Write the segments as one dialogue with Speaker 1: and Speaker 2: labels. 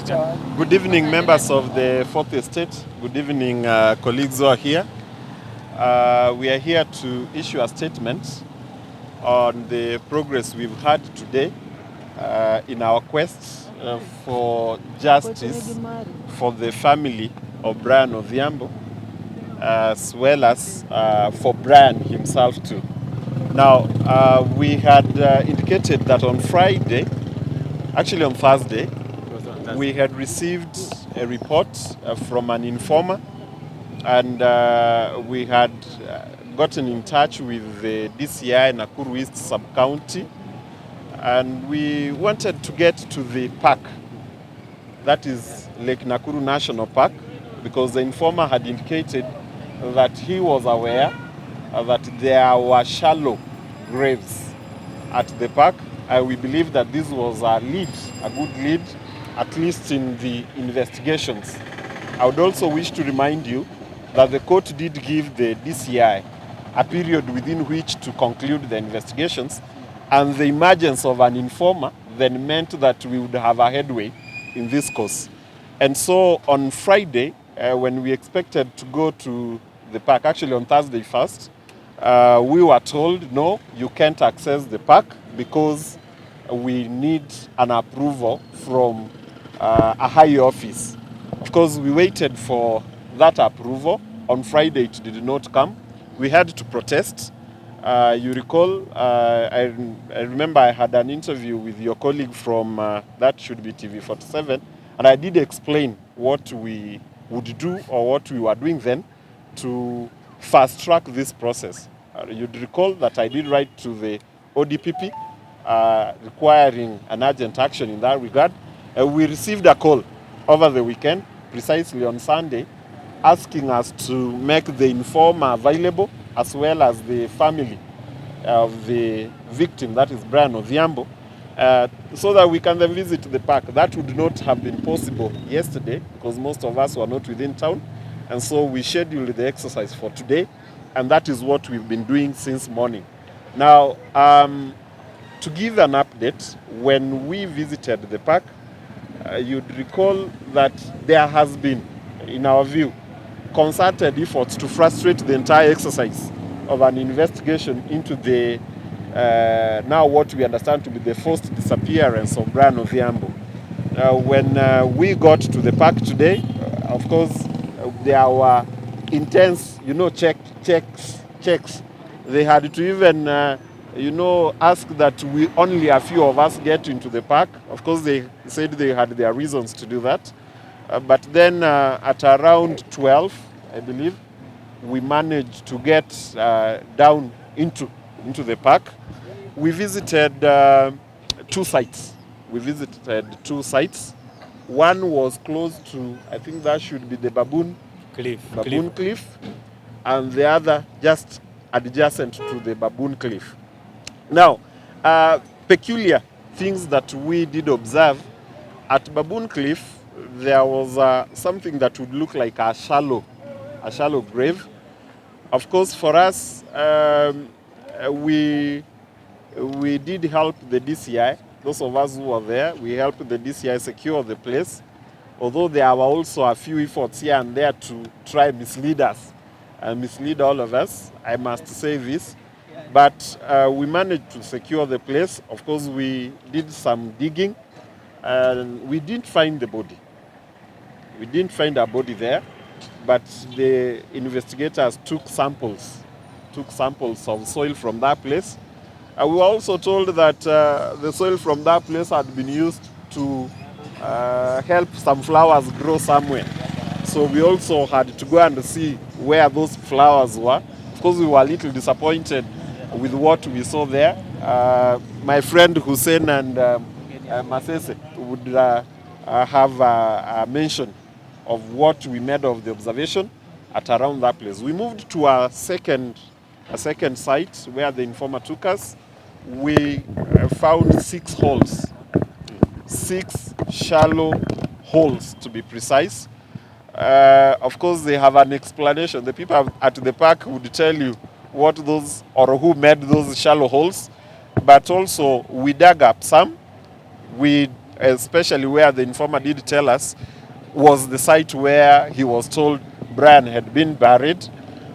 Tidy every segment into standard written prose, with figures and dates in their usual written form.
Speaker 1: Good evening, members of the Fourth Estate. Good evening, colleagues who are here. We are here to issue a statement on the progress we've had today in our quest for justice for the family of Brian Odhiambo, as well as for Brian himself too. Now, we had indicated that on Friday, actually on Thursday, we had received a report from an informer, and we had gotten in touch with the DCI Nakuru East Sub-County, and we wanted to get to the park, that is L.Nakuru National Park, because the informer had indicated that he was aware that there were shallow graves at the park. We believe that this was a good lead, at least in the investigations. I would also wish to remind you that the court did give the DCI a period within which to conclude the investigations, and the emergence of an informer then meant that we would have a headway in this case. And so on Friday, when we expected to go to the park, actually on Thursday first, we were told, no, you can't access the park because we need an approval from a higher office. Of course, we waited for that approval. On Friday, it did not come. We had to protest. You recall, I remember I had an interview with your colleague from, that should be TV47, and I did explain what we would do or what we were doing then to fast track this process. You'd recall that I did write to the ODPP requiring an urgent action in that regard. We received a call over the weekend, precisely on Sunday, asking us to make the informer available, as well as the family of the victim, that is Brian Odhiambo, so that we can then visit the park. That would not have been possible yesterday because most of us were not within town, and so we scheduled the exercise for today, and that is what we've been doing since morning. Now, to give an update, when we visited the park, you'd recall that there has been, in our view, concerted efforts to frustrate the entire exercise of an investigation into the, now what we understand to be the forced disappearance of Brian Odhiambo. When we got to the park today, of course, there were intense, checks. They had to even, ask that we only a few of us get into the park. Of course, they said they had their reasons to do that. But then at around 12, I believe, we managed to get down into the park. We visited two sites. One was close to, I think that should be the Baboon Cliff, and the other just adjacent to the Baboon Cliff. Now, peculiar things that we did observe at Baboon Cliff, there was something that would look like a shallow grave. Of course, for us, we did help the DCI. Those of us who were there, we helped the DCI secure the place. Although there were also a few efforts here and there to try mislead us and mislead all of us, I must say this. But we managed to secure the place. Of course, we did some digging, and we didn't find the body. We didn't find a body there, but the investigators took samples of soil from that place. We were also told that the soil from that place had been used to help some flowers grow somewhere. So we also had to go and see where those flowers were. Of course, we were a little disappointed with what we saw there. My friend Hussein and Masese would have a mention of what we made of the observation at around that place. We moved to a second site where the informer took us. We found 6 holes, 6 shallow holes to be precise. Of course, they have an explanation. The people at the park would tell you what those, or who made those shallow holes. But also, we dug up some. We especially where the informer did tell us was the site where he was told Brian had been buried.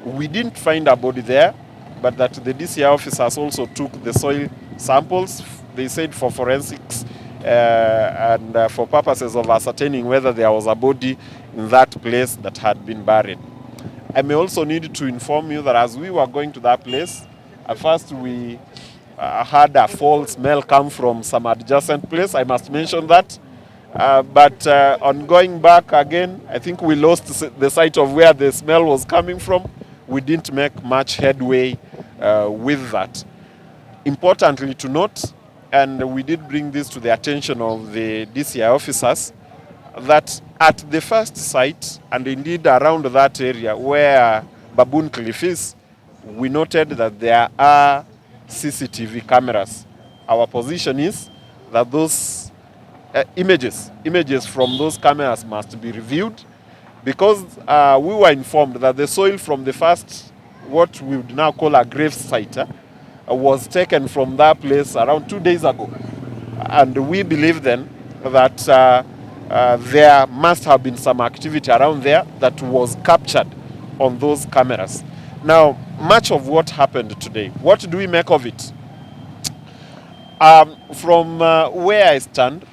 Speaker 1: We didn't find a body there, but that the DCI officers also took the soil samples, they said for forensics and for purposes of ascertaining whether there was a body in that place that had been buried. I may also need to inform you that as we were going to that place, at first we had a foul smell come from some adjacent place. I must mention that. But on going back again, I think we lost the sight of where the smell was coming from. We didn't make much headway with that. Importantly to note, and we did bring this to the attention of the DCI officers, that at the first site, and indeed around that area where Baboon Cliff is, we noted that there are CCTV cameras. Our position is that those images from those cameras must be reviewed, because we were informed that the soil from the first, what we would now call a grave site, was taken from that place around 2 days ago. And we believe then that there must have been some activity around there that was captured on those cameras. Now, much of what happened today, what do we make of it? From where I stand,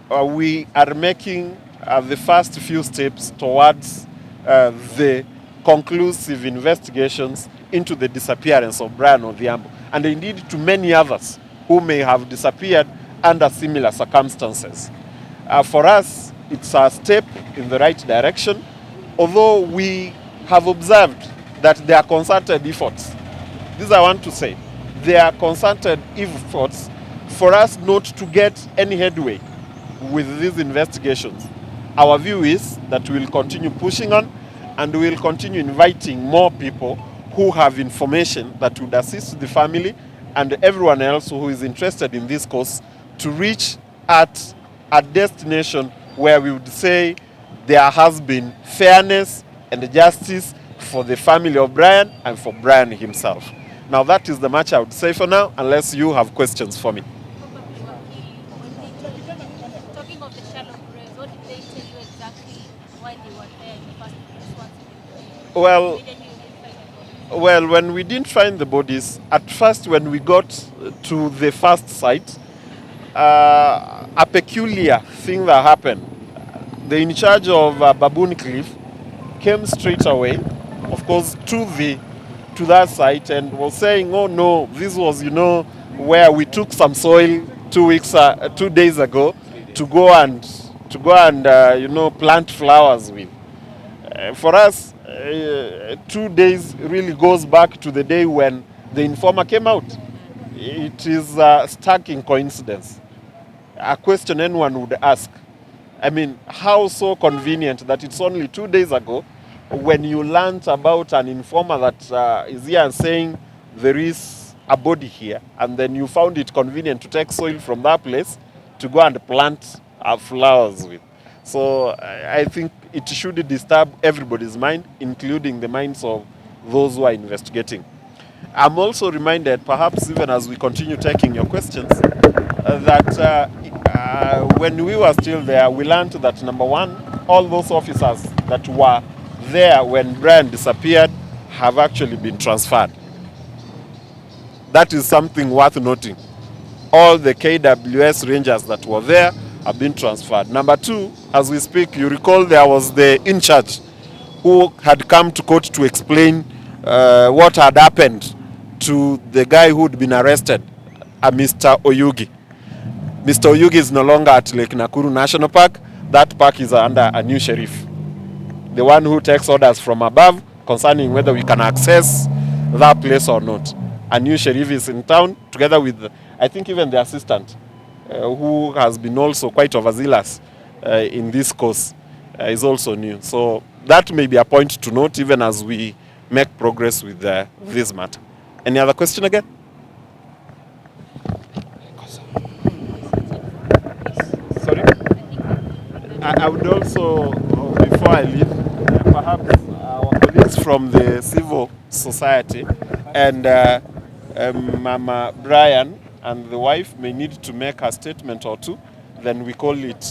Speaker 1: we are making the first few steps towards the conclusive investigations into the disappearance of Brian Odhiambo, and indeed to many others who may have disappeared under similar circumstances. For us, it's a step in the right direction, although we have observed that there are concerted efforts. This I want to say. There are concerted efforts for us not to get any headway with these investigations. Our view is that we'll continue pushing on, and we'll continue inviting more people who have information that would assist the family and everyone else who is interested in this cause to reach at a destination where we would say there has been fairness and justice for the family of Brian and for Brian himself. Now that is the much I would say for now, unless you have questions for me.
Speaker 2: Talking of the shallow graves, what did they tell you exactly why they were there in the first place?
Speaker 1: Well, when we didn't find the bodies, at first when we got to the first site, a peculiar thing that happened. The in charge of Baboon Cliff came straight away, of course, to that site and was saying, "Oh no, this was, where we took some soil 2 days ago to go and plant flowers with." For us, 2 days really goes back to the day when the informer came out. It is a striking coincidence. A question anyone would ask. I mean, how so convenient that it's only 2 days ago when you learned about an informer that is here and saying there is a body here, and then you found it convenient to take soil from that place to go and plant flowers with. So I think it should disturb everybody's mind, including the minds of those who are investigating. I'm also reminded, perhaps even as we continue taking your questions, that when we were still there, we learned that, number one, all those officers that were there when Brian disappeared have actually been transferred. That is something worth noting. All the KWS rangers that were there have been transferred. Number two, as we speak, you recall there was the in-charge who had come to court to explain what had happened to the guy who had been arrested, Mr. Oyugi. Mr. Oyugi is no longer at L.Nakuru National Park. That park is under a new sheriff, the one who takes orders from above concerning whether we can access that place or not. A new sheriff is in town, together with, I think, even the assistant, who has been also quite overzealous in this cause, is also new. So that may be a point to note even as we make progress with this matter. Any other question again? Sorry? I would also, before I leave, perhaps our colleagues from the civil society and Mama Brian and the wife may need to make a statement or two then we call it